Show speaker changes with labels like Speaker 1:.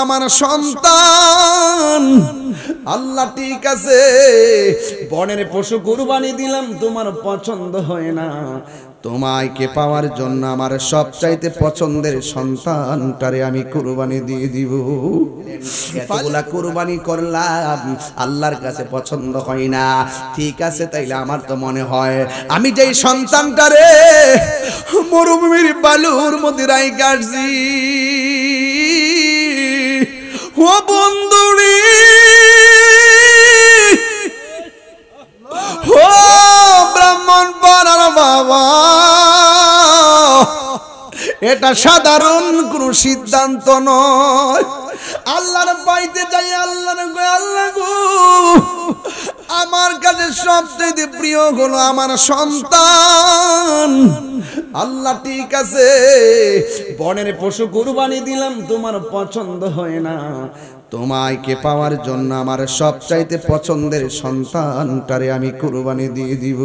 Speaker 1: আমার সন্তান। আল্লাহ ঠিক আছে, বনের পশু কুরবানি দিলাম, তোমার পছন্দ হয় না, তোমাকে পাওয়ার জন্য আমার সবচাইতে পছন্দের সন্তানটারে আমি কুরবানি দিয়ে দিব। এতগুলা কুরবানি করলাম, আল্লাহর কাছে পছন্দ হয় না। ঠিক আছে, তাইলে আমার তো মনে হয় আমি যেই সন্তানটারে মরুভূমির বালুর মধ্যে রাই কাটছি, ও বন্ধুরি, ও ব্রাহ্মণ পাড়ার বাবা, এটা সাধারণ কোন সিদ্ধান্ত নয়। আল্লাহর পাইতে যাই, আল্লাহর আল্লাহ গো, আমার কাছে সবচেয়ে প্রিয় হলো আমার সন্তান। আল্লাহ ঠিক আছে, বনের পশু কুরবানি দিলাম, তোমার পছন্দ হয় না, তোমাকে পাওয়ার জন্য আমার সবচাইতে পছন্দের সন্তানটারে আমি কুরবানি দিয়ে দিব।